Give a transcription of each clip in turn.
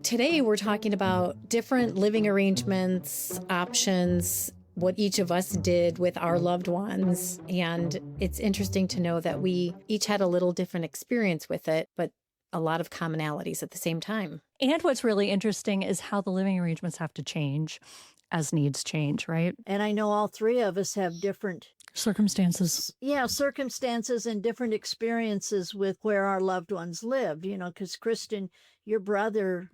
Today we're talking about different living arrangements, options, what each of us did with our loved ones. And it's interesting to know that we each had a little different experience with it, but a lot of commonalities at the same time. And what's really interesting is how the living arrangements have to change as needs change, right? And I know all three of us have different circumstances. Yeah, circumstances and different experiences with where our loved ones lived, because Kristin, your brother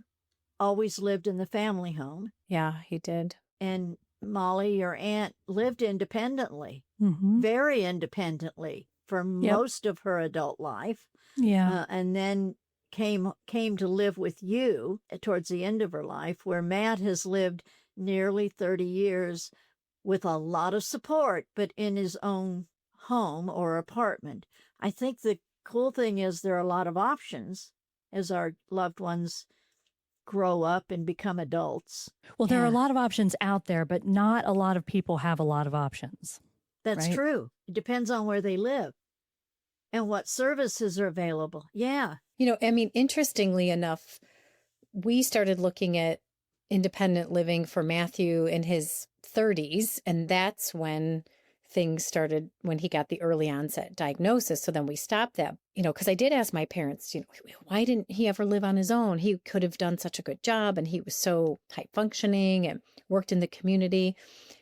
always lived in the family home. Yeah, he did. And Molly, your aunt, lived independently, very independently for most of her adult life. Yeah. And then came to live with you towards the end of her life, where Matt has lived nearly 30 years with a lot of support, but in his own home or apartment. I think the cool thing is there are a lot of options as our loved ones grow up and become adults. Well, there are a lot of options out there, but not a lot of people have a lot of options. That's true. It depends on where they live and what services are available. Yeah. Interestingly enough, we started looking at independent living for Matthew in his 30s, and that's when things started, when he got the early onset diagnosis. So then we stopped that, because I did ask my parents, why didn't he ever live on his own? He could have done such a good job, and he was so high functioning and worked in the community.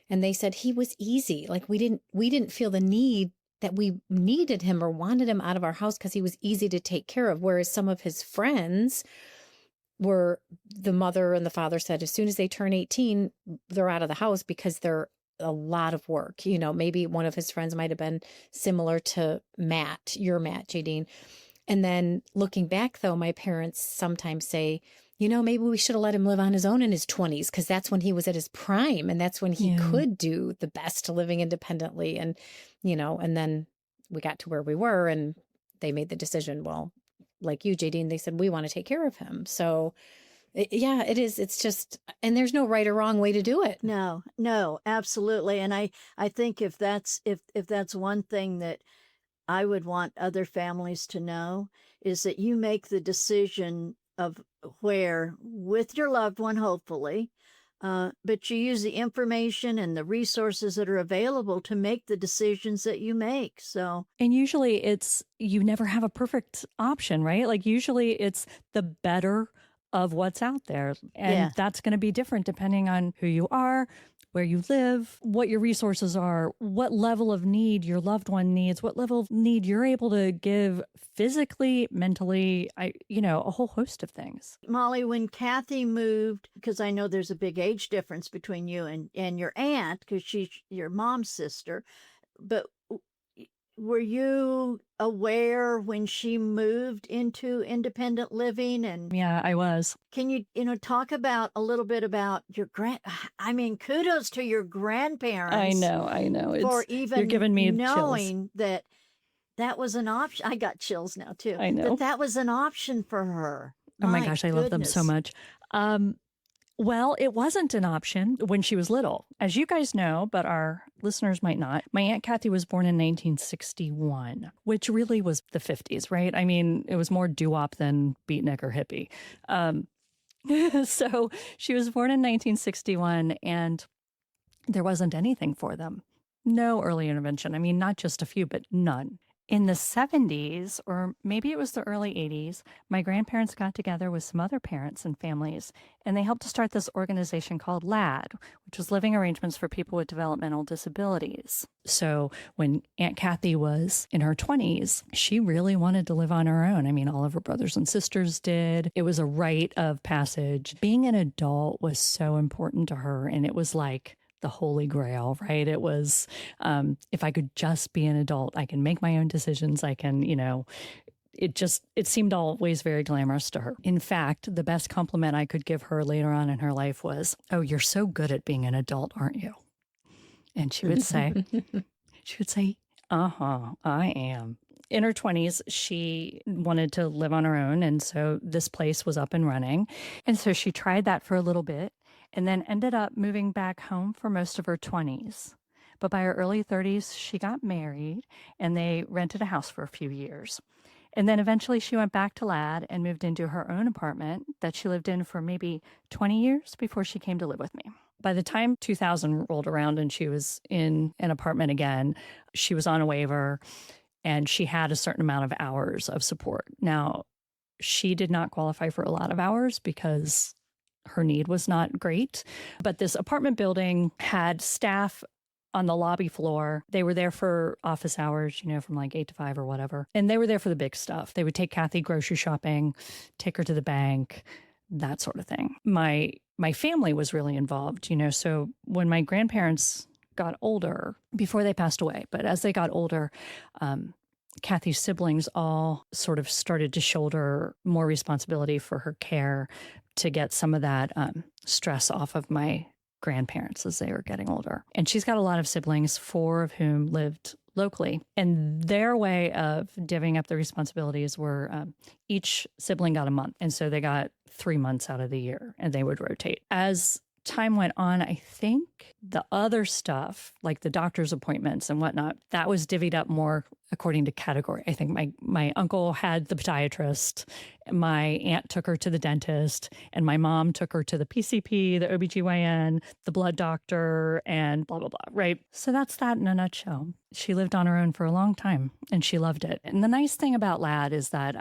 And they said he was easy. Like we didn't feel the need that we needed him or wanted him out of our house because he was easy to take care of. Whereas some of his friends were, the mother and the father said, as soon as they turn 18, they're out of the house because they're a lot of work. Maybe one of his friends might have been similar to Matt, your Matt, Jadene. And then looking back, though, my parents sometimes say, maybe we should have let him live on his own in his 20s, because that's when he was at his prime. And that's when he could do the best living independently. And, and then we got to where we were and they made the decision. Well, like you, Jadene, they said, we want to take care of him. So it is. It's just, and there's no right or wrong way to do it. No, absolutely. And I think if that's one thing that I would want other families to know, is that you make the decision of where with your loved one, hopefully, but you use the information and the resources that are available to make the decisions that you make. So, and usually you never have a perfect option, right? Like usually it's the better of what's out there. And that's going to be different depending on who you are, where you live, what your resources are, what level of need your loved one needs, what level of need you're able to give physically, mentally, a whole host of things. Molly, when Kathy moved, because I know there's a big age difference between you and your aunt, because she's your mom's sister, but were you aware when she moved into independent living? And yeah, I was. Can you, talk about a little bit about your kudos to your grandparents. I know. For even you're giving me knowing chills. that was an option. I got chills now too. I know. That was an option for her. Oh my gosh, I love them so much. Well, it wasn't an option when she was little. As you guys know, but our listeners might not, my Aunt Kathy was born in 1961, which really was the 50s, right? I mean, it was more doo-wop than beatnik or hippie. So she was born in 1961, and there wasn't anything for them. No early intervention. I mean, not just a few, but none. In the 70s, or maybe it was the early 80s, my grandparents got together with some other parents and families, and they helped to start this organization called LAD, which was Living Arrangements for People with Developmental Disabilities. So when Aunt Kathy was in her 20s, she really wanted to live on her own. I mean, all of her brothers and sisters did. It was a rite of passage. Being an adult was so important to her, and it was like the holy grail, right? It was, if I could just be an adult, I can make my own decisions. I can, it seemed always very glamorous to her. In fact, the best compliment I could give her later on in her life was, "Oh, you're so good at being an adult, aren't you?" And she would say, I am. In her 20s, she wanted to live on her own. And so this place was up and running. And so she tried that for a little bit, and then ended up moving back home for most of her 20s. But by her early 30s, she got married, and they rented a house for a few years. And then eventually she went back to Ladd and moved into her own apartment that she lived in for maybe 20 years before she came to live with me. By the time 2000 rolled around and she was in an apartment again, she was on a waiver and she had a certain amount of hours of support. Now, she did not qualify for a lot of hours because her need was not great. But this apartment building had staff on the lobby floor. They were there for office hours, from like 8 to 5 or whatever. And they were there for the big stuff. They would take Kathy grocery shopping, take her to the bank, that sort of thing. My family was really involved, so when my grandparents got older, before they passed away, but as they got older, Kathy's siblings all sort of started to shoulder more responsibility for her care to get some of that stress off of my grandparents as they were getting older. And she's got a lot of siblings, 4 of whom lived locally. And their way of divvying up the responsibilities were each sibling got a month. And so they got 3 months out of the year and they would rotate. As time went on, I think the other stuff, like the doctor's appointments and whatnot, that was divvied up more according to category. I think my uncle had the podiatrist, my aunt took her to the dentist, and my mom took her to the PCP, the OBGYN, the blood doctor, and blah, blah, blah, right? So that's that in a nutshell. She lived on her own for a long time, and she loved it. And the nice thing about Ladd is that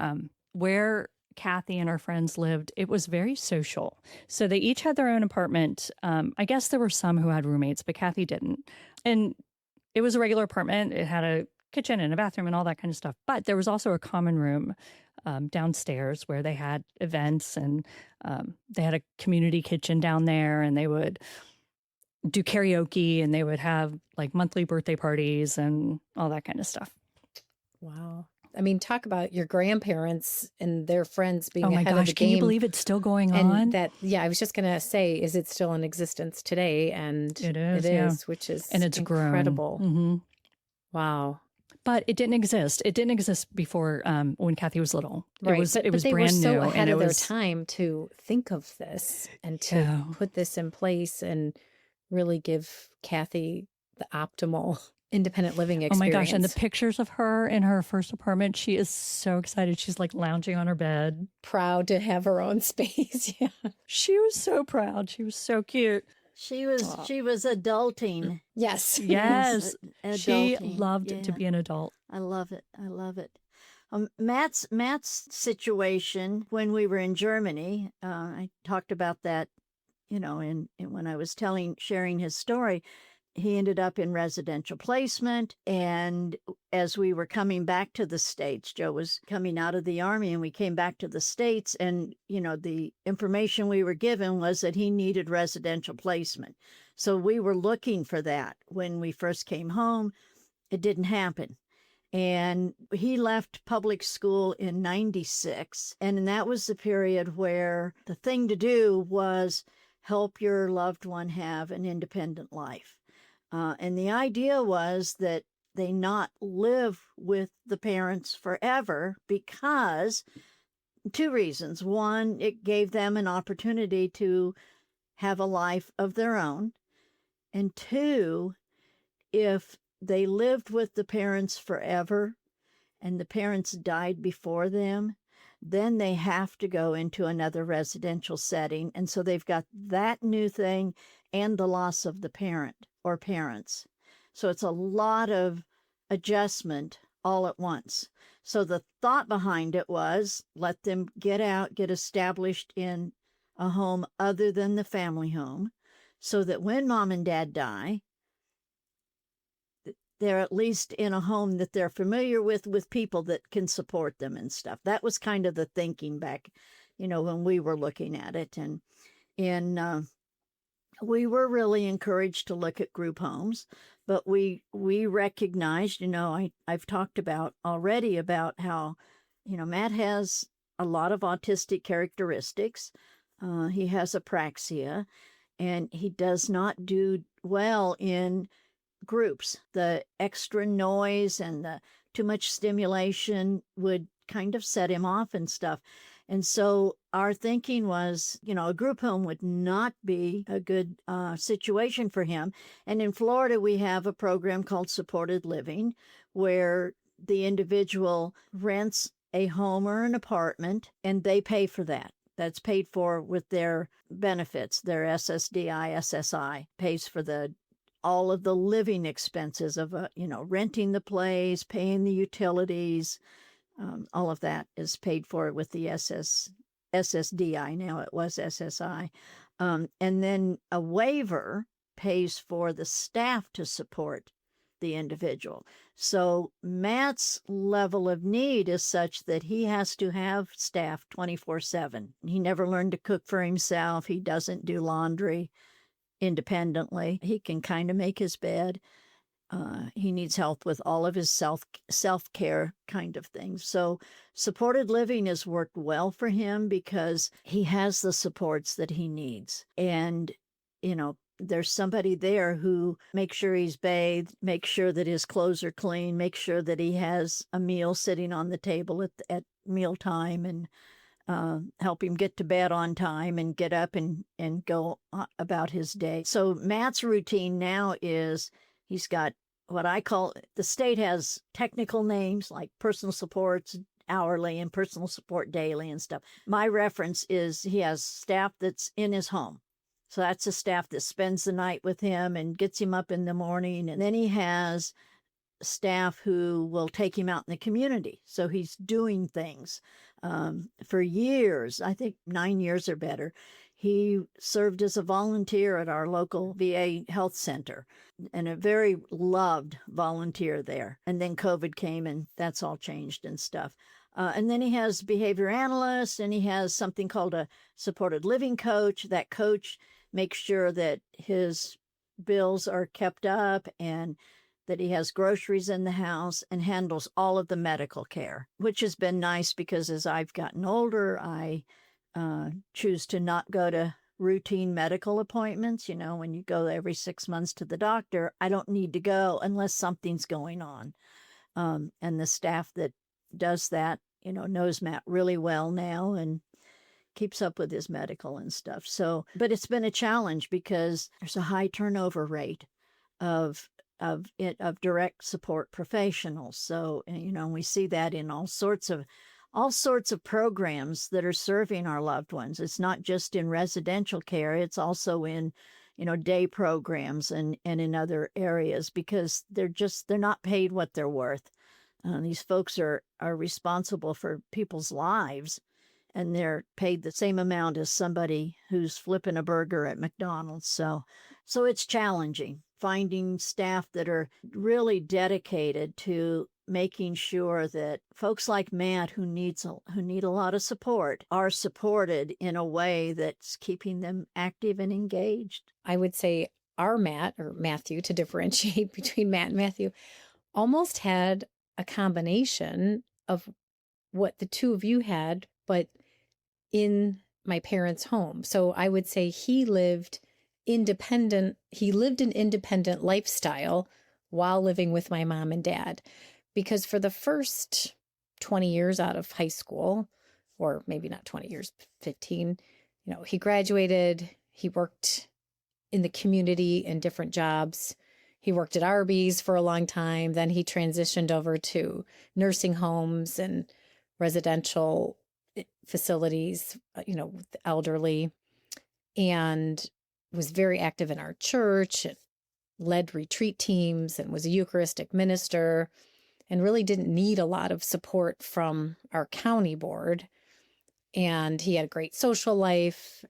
where Kathy and her friends lived, it was very social. So they each had their own apartment. I guess there were some who had roommates, but Kathy didn't. And it was a regular apartment. It had a kitchen and a bathroom and all that kind of stuff. But there was also a common room downstairs where they had events, and they had a community kitchen down there, and they would do karaoke, and they would have like monthly birthday parties and all that kind of stuff. Wow. I mean, talk about your grandparents and their friends being my ahead gosh, of the game. can you believe it's still going and on? I was just going to say, is it still in existence today? And it is, which is and it's incredible. Mm-hmm. Wow. But it didn't exist. It didn't exist before when Kathy was little. Right. It was they brand were so new, ahead and of it their was time to think of this and to put this in place and really give Kathy the optimal independent living experience. Oh my gosh. And the pictures of her in her first apartment, she is so excited. She's like lounging on her bed. Proud to have her own space. Yeah. She was so proud. She was so cute. She was adulting. Yes. Yes. She Adulting. loved to be an adult. I love it. I love it. Matt's situation when we were in Germany, I talked about that, in when I was sharing his story. He ended up in residential placement. And as we were coming back to the States, Joe was coming out of the Army, and we came back to the States. And, the information we were given was that he needed residential placement. So we were looking for that when we first came home. It didn't happen. And he left public school in 96. And that was the period where the thing to do was help your loved one have an independent life. And the idea was that they not live with the parents forever because 2 reasons. One, it gave them an opportunity to have a life of their own. And 2, if they lived with the parents forever and the parents died before them, then they have to go into another residential setting. And so they've got that new thing and the loss of the parent or parents. So it's a lot of adjustment all at once. So the thought behind it was let them get out, get established in a home other than the family home, so that when mom and dad die, they're at least in a home that they're familiar with people that can support them and stuff. That was kind of the thinking back, when we were looking at it. And we were really encouraged to look at group homes, but we recognized, I've talked about already about how, Matt has a lot of autistic characteristics. He has apraxia, and he does not do well in groups. The extra noise and the too much stimulation would kind of set him off and stuff. And so our thinking was, a group home would not be a good situation for him. And in Florida, we have a program called supported living, where the individual rents a home or an apartment, and they pay for that. That's paid for with their benefits. Their SSDI, SSI pays for all of the living expenses of renting the place, paying the utilities. All of that is paid for with the SSDI. Now it was SSI. And then a waiver pays for the staff to support the individual. So Matt's level of need is such that he has to have staff 24/7. He never learned to cook for himself. He doesn't do laundry independently. He can kind of make his bed. He needs help with all of his self-care kind of things. So supported living has worked well for him because he has the supports that he needs. And, there's somebody there who makes sure he's bathed, makes sure that his clothes are clean, makes sure that he has a meal sitting on the table at mealtime, and help him get to bed on time and get up and go about his day. So Matt's routine now is he's got what I call, the state has technical names like personal supports hourly and personal support daily and stuff. My reference is he has staff that's in his home. So that's a staff that spends the night with him and gets him up in the morning. And then he has staff who will take him out in the community. So he's doing things. For years, I think 9 years or better, he served as a volunteer at our local VA health center, and a very loved volunteer there. And then COVID came and that's all changed and stuff. And then he has behavior analysts, and he has something called a supported living coach. That coach makes sure that his bills are kept up and that he has groceries in the house and handles all of the medical care, which has been nice because as I've gotten older, I choose to not go to routine medical appointments. When you go every 6 months to the doctor, I don't need to go unless something's going on. And the staff that does that, knows Matt really well now and keeps up with his medical and stuff. So, but it's been a challenge because there's a high turnover rate of direct support professionals. So, we see that in all sorts of programs that are serving our loved ones. It's not just in residential care, it's also in, day programs and in other areas, because they're not paid what they're worth. These folks are responsible for people's lives, and they're paid the same amount as somebody who's flipping a burger at McDonald's. So it's challenging finding staff that are really dedicated to making sure that folks like Matt, who need a lot of support, are supported in a way that's keeping them active and engaged. I would say our Matt, or Matthew, to differentiate between Matt and Matthew, almost had a combination of what the two of you had, but in my parents' home. So I would say he lived an independent lifestyle while living with my mom and dad. Because for the first 20 years out of high school, or maybe not 20 years, 15, he graduated, he worked in the community in different jobs. He worked at Arby's for a long time. Then he transitioned over to nursing homes and residential facilities, with the elderly, and was very active in our church, led retreat teams, and was a Eucharistic minister, and really didn't need a lot of support from our county board. And he had a great social life.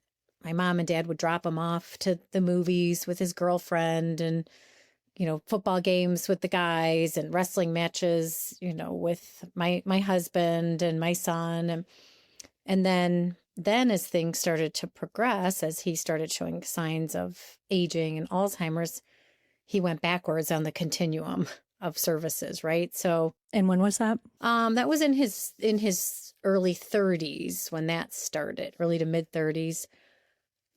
My mom and dad would drop him off to the movies with his girlfriend, and football games with the guys, and wrestling matches, with my husband and my son. And then as things started to progress, as he started showing signs of aging and Alzheimer's, he went backwards on the continuum of services, right? So, and when was that? That was in his early 30s when that started, early to mid 30s.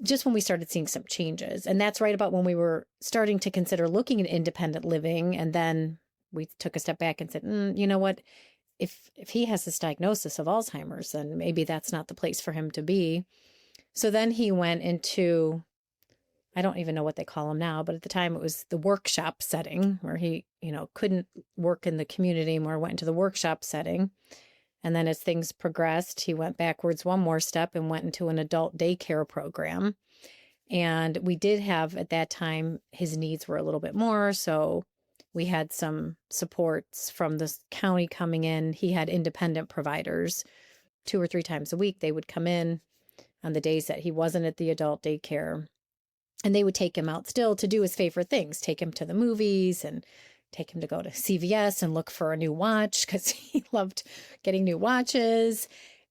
Just when we started seeing some changes. And that's right about when we were starting to consider looking at independent living. And then we took a step back and said, you know what? If he has this diagnosis of Alzheimer's, then maybe that's not the place for him to be. So then he went into, I don't even know what they call them now, but at the time it was the workshop setting, where he, couldn't work in the community anymore, went into the workshop setting. And then as things progressed, he went backwards one more step and went into an adult daycare program. And we did have, at that time, his needs were a little bit more. So we had some supports from the county coming in. He had independent providers 2 or 3 times a week. They would come in on the days that he wasn't at the adult daycare. And they would take him out still to do his favorite things, take him to the movies and take him to go to CVS and look for a new watch because he loved getting new watches,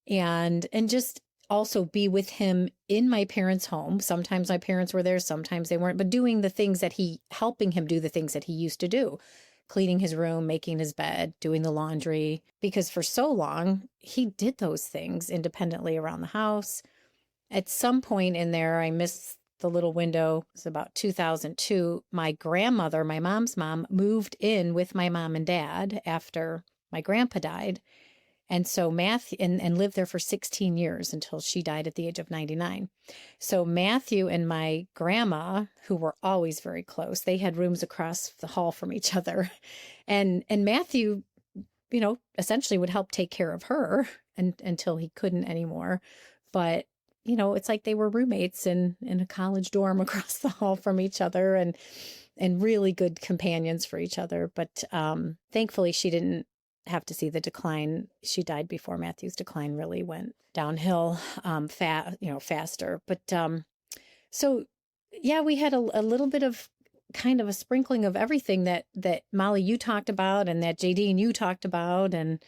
and just also be with him in my parents' home. Sometimes my parents were there, sometimes they weren't, but doing the things that helping him do the things that he used to do, cleaning his room, making his bed, doing the laundry, because for so long he did those things independently around the house. At some point in there, I missed the little window. It was about 2002. My grandmother, my mom's mom, moved in with my mom and dad after my grandpa died. And so Matthew, and lived there for 16 years until she died at the age of 99. So Matthew and my grandma, who were always very close, they had rooms across the hall from each other. And Matthew, essentially would help take care of her until he couldn't anymore. But it's like they were roommates in a college dorm across the hall from each other, and really good companions for each other. But thankfully, she didn't have to see the decline. She died before Matthew's decline really went downhill faster. But so, yeah, we had a little bit of kind of a sprinkling of everything that Molly, you talked about, and that Jadene, you talked about, and,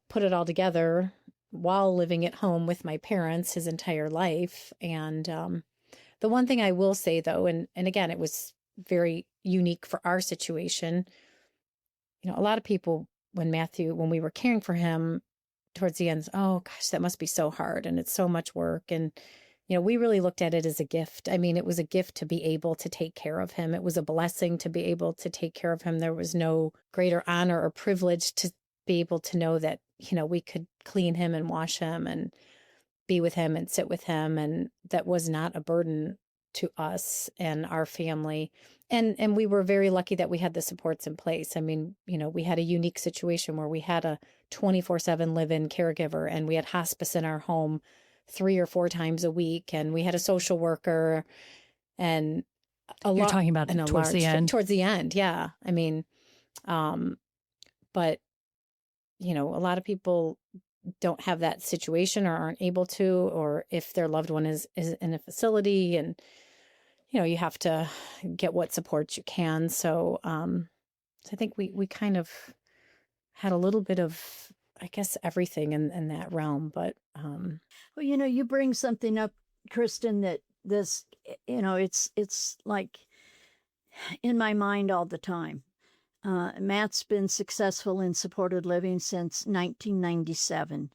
put it all together while living at home with my parents his entire life. And the one thing I will say, though, and again, it was very unique for our situation. A lot of people, when we were caring for him towards the end, oh gosh, that must be so hard and it's so much work. And, we really looked at it as a gift. I mean, it was a gift to be able to take care of him. It was a blessing to be able to take care of him. There was no greater honor or privilege to be able to know that, we could clean him and wash him and be with him and sit with him. And that was not a burden to us and our family. And we were very lucky that we had the supports in place. I mean, we had a unique situation where we had a 24/7 live-in caregiver, and we had hospice in our home 3 or 4 times a week. And we had a social worker, and You're talking about towards the end? Towards the end, yeah. I mean, but, a lot of people don't have that situation or aren't able to, or if their loved one is in a facility, and, you have to get what supports you can. So, so I think we kind of had a little bit of, I guess, everything in that realm. But, well, you bring something up, Kristin, that this, it's like in my mind all the time. Matt's been successful in supported living since 1997.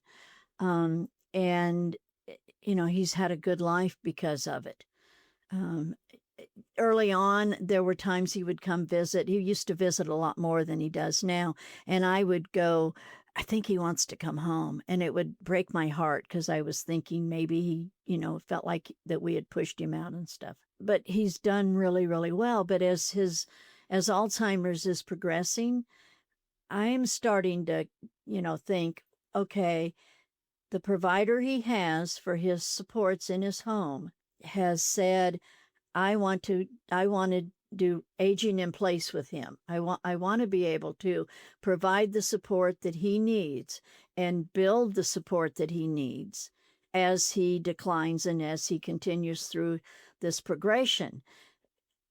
And, he's had a good life because of it. Early on, there were times he would come visit. He used to visit a lot more than he does now. And I would go, I think he wants to come home. And it would break my heart because I was thinking maybe he, felt like that we had pushed him out and stuff. But he's done really, really well. But as Alzheimer's is progressing, I am starting to, think, okay, the provider he has for his supports in his home has said, I want to do aging in place with him. I want to be able to provide the support that he needs and build the support that he needs as he declines and as he continues through this progression.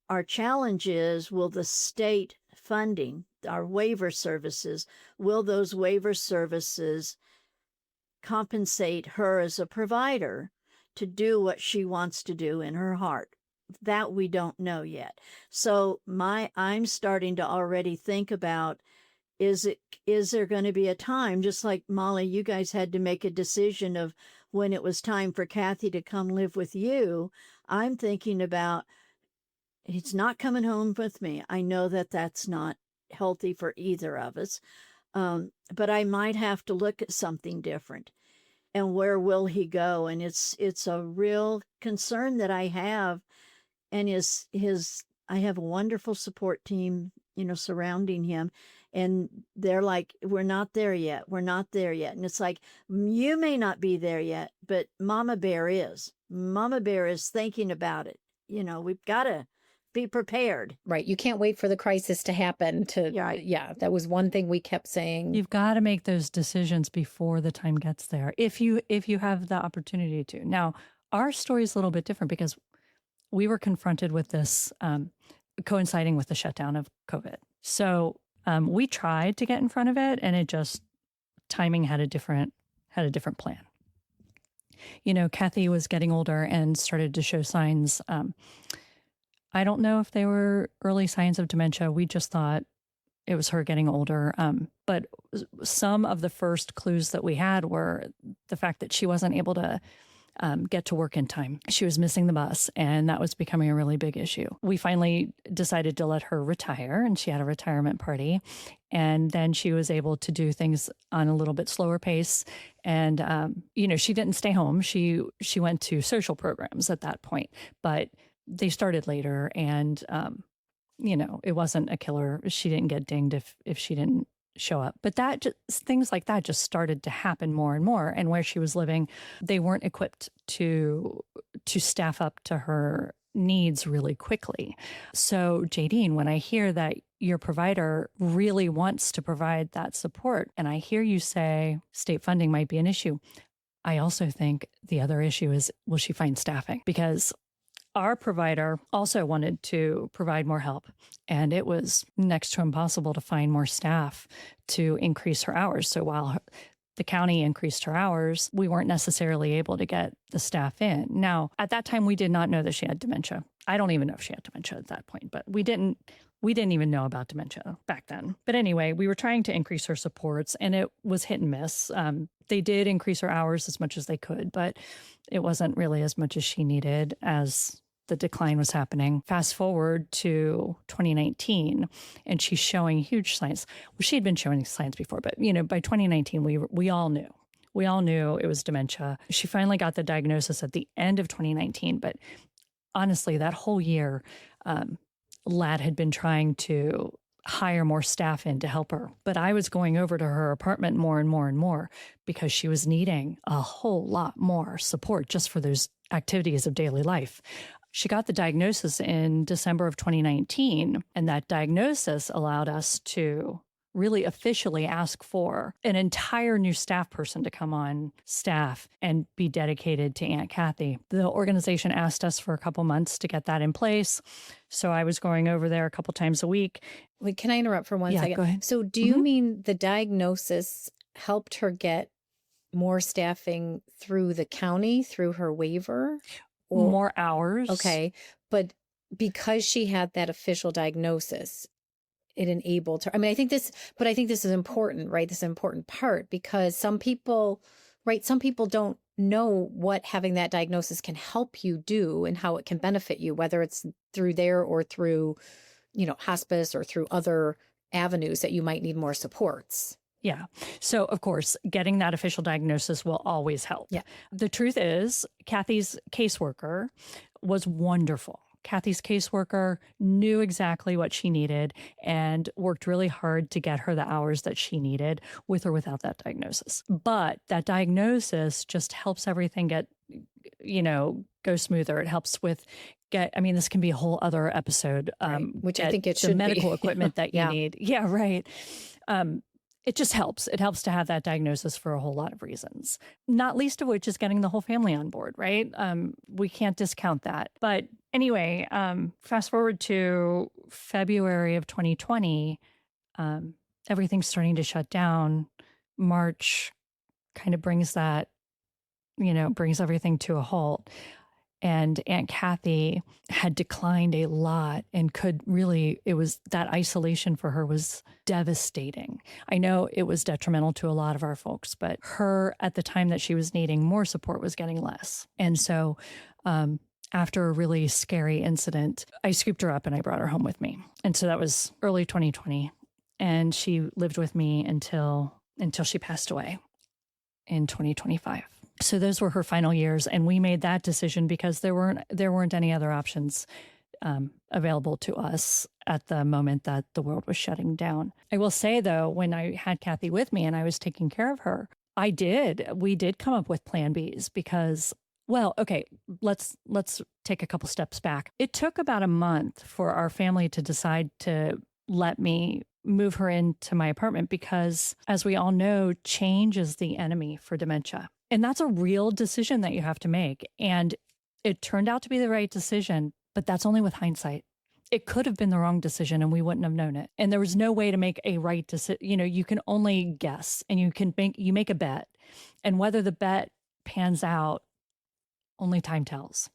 Our challenge is, will the state funding, our waiver services, will those waiver services compensate her as a provider to do what she wants to do in her heart? That we don't know yet. So I'm starting to already think about, is there going to be a time, just like Molly, you guys had to make a decision of when it was time for Kathy to come live with you. I'm thinking about, he's not coming home with me. I know that that's not healthy for either of us. But I might have to look at something different. And where will he go? And it's a real concern that I have. And I have a wonderful support team, surrounding him. And they're like, we're not there yet. We're not there yet. And it's like, you may not be there yet, but Mama Bear is. Mama Bear is thinking about it. We've got to be prepared. Right. You can't wait for the crisis to happen Right. Yeah, that was one thing we kept saying. You've got to make those decisions before the time gets there, if you have the opportunity to. Now, our story is a little bit different because we were confronted with this coinciding with the shutdown of COVID. So we tried to get in front of it, and it just, timing had a different plan. Kathy was getting older and started to show signs. I don't know if they were early signs of dementia. We just thought it was her getting older. But some of the first clues that we had were the fact that she wasn't able to get to work in time. She was missing the bus, and that was becoming a really big issue. We finally decided to let her retire, and she had a retirement party. And then she was able to do things on a little bit slower pace. And, she didn't stay home. She went to social programs at that point, but they started later, and, it wasn't a killer. She didn't get dinged if she didn't show up. But things like that just started to happen more and more. And where she was living, they weren't equipped to staff up to her needs really quickly. So, Jadene, when I hear that your provider really wants to provide that support, and I hear you say state funding might be an issue, I also think the other issue is, will she find staffing? Because our provider also wanted to provide more help, and it was next to impossible to find more staff to increase her hours. So while the county increased her hours, we weren't necessarily able to get the staff in. Now, at that time, we did not know that she had dementia. I don't even know if she had dementia at that point, but we didn't even know about dementia back then. But anyway, we were trying to increase her supports, and it was hit and miss. They did increase her hours as much as they could, but it wasn't really as much as she needed as the decline was happening. Fast forward to 2019, and she's showing huge signs. Well, she had been showing signs before, but by 2019, we all knew. We all knew it was dementia. She finally got the diagnosis at the end of 2019, but honestly, that whole year, Lad had been trying to hire more staff in to help her. But I was going over to her apartment more and more and more because she was needing a whole lot more support just for those activities of daily life. She got the diagnosis in December of 2019, and that diagnosis allowed us to really officially ask for an entire new staff person to come on staff and be dedicated to Aunt Kathy. The organization asked us for a couple months to get that in place. So I was going over there a couple times a week. Wait, can I interrupt for one second? Go ahead. So do you mean the diagnosis helped her get more staffing through the county, through her waiver? Or, more hours. Okay. But because she had that official diagnosis, it enabled her. I mean, I think this is important, right? This is an important part because some people don't know what having that diagnosis can help you do and how it can benefit you, whether it's through there or through, hospice or through other avenues that you might need more supports. Yeah. So, of course, getting that official diagnosis will always help. Yeah. The truth is, Kathy's caseworker was wonderful. Kathy's caseworker knew exactly what she needed and worked really hard to get her the hours that she needed with or without that diagnosis. But that diagnosis just helps everything go smoother. It helps with this can be a whole other episode. Right. Which I think it should be. The medical equipment that you Yeah. need. Yeah, right. It just helps. It helps to have that diagnosis for a whole lot of reasons, not least of which is getting the whole family on board, right? We can't discount that. But anyway, fast forward to February of 2020, everything's starting to shut down. March kind of brings everything to a halt. And Aunt Kathy had declined a lot and that isolation for her was devastating. I know it was detrimental to a lot of our folks, but her, at the time that she was needing more support, was getting less. And so after a really scary incident, I scooped her up and I brought her home with me. And so that was early 2020. And she lived with me until she passed away in 2025. So those were her final years, and we made that decision because there weren't any other options. available to us at the moment that the world was shutting down. I will say, though, when I had Kathy with me and I was taking care of her, we did come up with plan Bs because, well, okay, let's take a couple steps back. It took about a month for our family to decide to let me move her into my apartment because, as we all know, change is the enemy for dementia. And that's a real decision that you have to make. And it turned out to be the right decision, but that's only with hindsight. It could have been the wrong decision and we wouldn't have known it. And there was no way to make a right decision. You know, you can only guess and you make a bet. And whether the bet pans out, only time tells.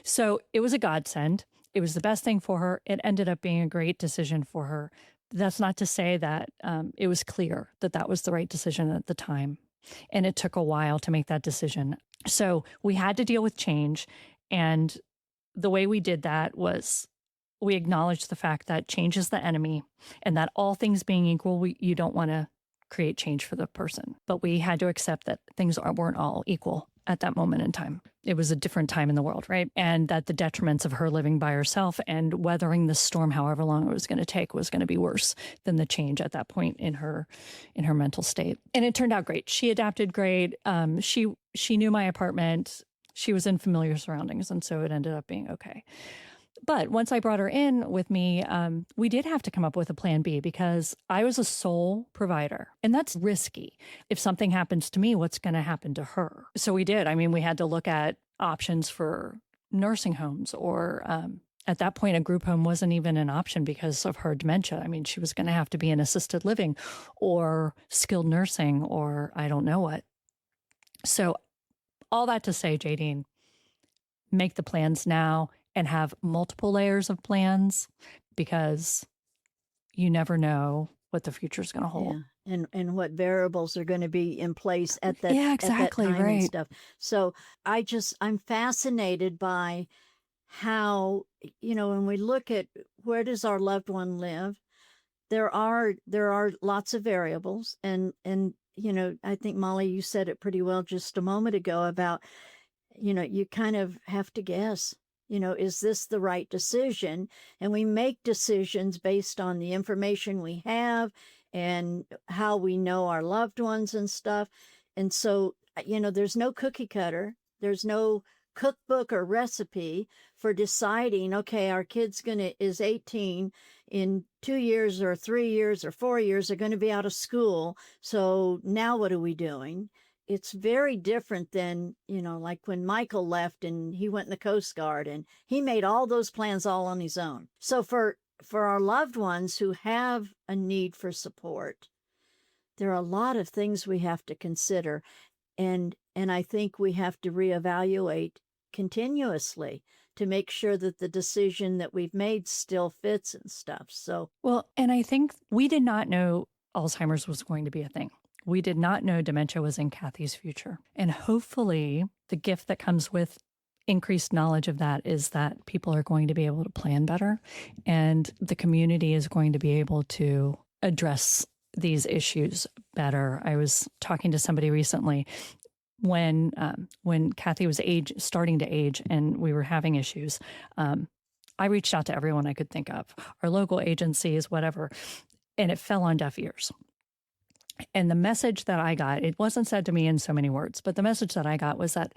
So it was a godsend. It was the best thing for her. It ended up being a great decision for her. That's not to say that it was clear that that was the right decision at the time. And it took a while to make that decision. So we had to deal with change. And the way we did that was we acknowledged the fact that change is the enemy and that all things being equal, you don't want to create change for the person. But we had to accept that things weren't all equal at that moment in time. It was a different time in the world, right? And that the detriments of her living by herself and weathering the storm, however long it was going to take, was going to be worse than the change at that point in her mental state. And it turned out great. She adapted great. She knew my apartment. She was in familiar surroundings, and so it ended up being okay. But once I brought her in with me, we did have to come up with a plan B because I was a sole provider, and that's risky. If something happens to me, what's going to happen to her? So we did. I mean, we had to look at options for nursing homes, or at that point, a group home wasn't even an option because of her dementia. I mean, she was going to have to be in assisted living or skilled nursing, or I don't know what. So all that to say, Jadene, make the plans now and have multiple layers of plans because you never know what the future is going to hold. Yeah. And what variables are going to be in place at that, exactly, at that time right. and stuff. So I'm fascinated by how, when we look at where does our loved one live, there are lots of variables. And I think, Molly, you said it pretty well just a moment ago about, you kind of have to guess. Is this the right decision? And we make decisions based on the information we have and how we know our loved ones and stuff. And so, there's no cookie cutter. There's no cookbook or recipe for deciding, okay, our kid's is 18 in 2 years or 3 years or 4 years, they're going to be out of school. So now what are we doing? It's very different than, like when Michael left and he went in the Coast Guard and he made all those plans all on his own. So for our loved ones who have a need for support, there are a lot of things we have to consider. And I think we have to reevaluate continuously to make sure that the decision that we've made still fits and stuff. So, well, and I think we did not know Alzheimer's was going to be a thing. We did not know dementia was in Kathy's future. And hopefully the gift that comes with increased knowledge of that is that people are going to be able to plan better and the community is going to be able to address these issues better. I was talking to somebody recently when Kathy was starting to age and we were having issues. I reached out to everyone I could think of, our local agencies, whatever, and it fell on deaf ears. And the message that I got, it wasn't said to me in so many words, but the message that I got was that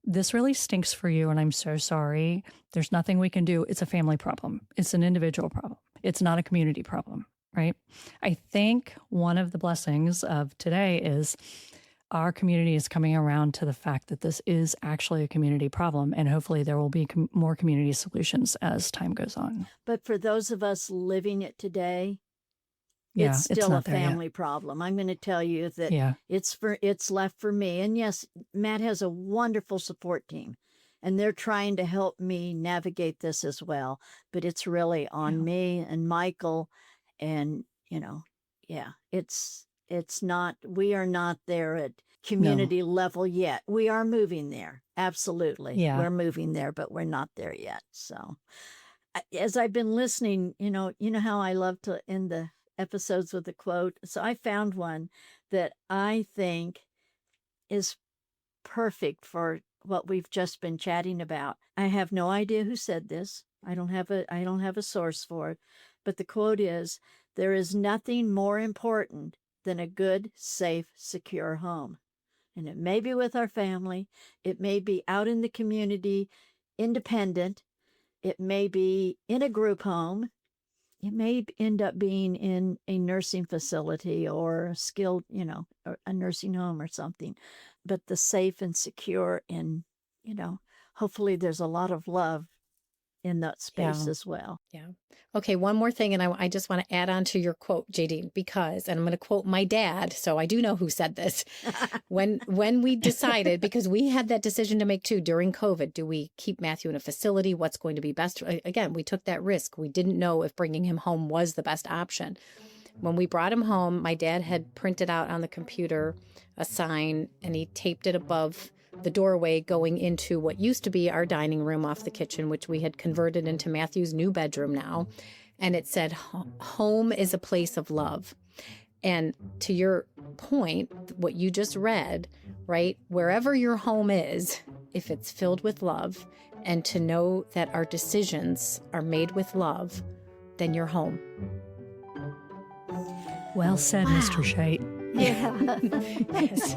this really stinks for you and I'm so sorry. There's nothing we can do. It's a family problem. It's an individual problem. It's not a community problem, right? I think one of the blessings of today is our community is coming around to the fact that this is actually a community problem, and hopefully there will be more community solutions as time goes on. But for those of us living it today, yeah, it's still a not there family yet. problem. I'm going to tell you that Yeah. it's left for me. And yes, Matt has a wonderful support team and they're trying to help me navigate this as well. But it's really on me and Michael. And, it's not, we are not there at community level yet. We are moving there. Absolutely. Yeah. We're moving there, but we're not there yet. So as I've been listening, you know how I love to end the episodes with a quote. So I found one that I think is perfect for what we've just been chatting about. I have no idea who said this. I don't have a source for it, but the quote is, "There is nothing more important than a good, safe, secure home." And it may be with our family, it may be out in the community, independent, it may be in a group home, it may end up being in a nursing facility or a skilled, or a nursing home or something. But the safe and secure, and, hopefully there's a lot of love in that space Yeah. as well. Yeah. Okay, one more thing, and I just want to add on to your quote, Jadene, because, and I'm going to quote my dad, so I do know who said this. When we decided, because we had that decision to make too during COVID, do we keep Matthew in a facility? What's going to be best? Again, we took that risk. We didn't know if bringing him home was the best option. When we brought him home, my dad had printed out on the computer a sign, and he taped it above the doorway going into what used to be our dining room off the kitchen, which we had converted into Matthew's new bedroom now. And it said, "Home is a place of love." And to your point, what you just read, right? Wherever your home is, if it's filled with love, and to know that our decisions are made with love, then you're home. Well said, Wow. Mr. Shite. Yeah. Yes.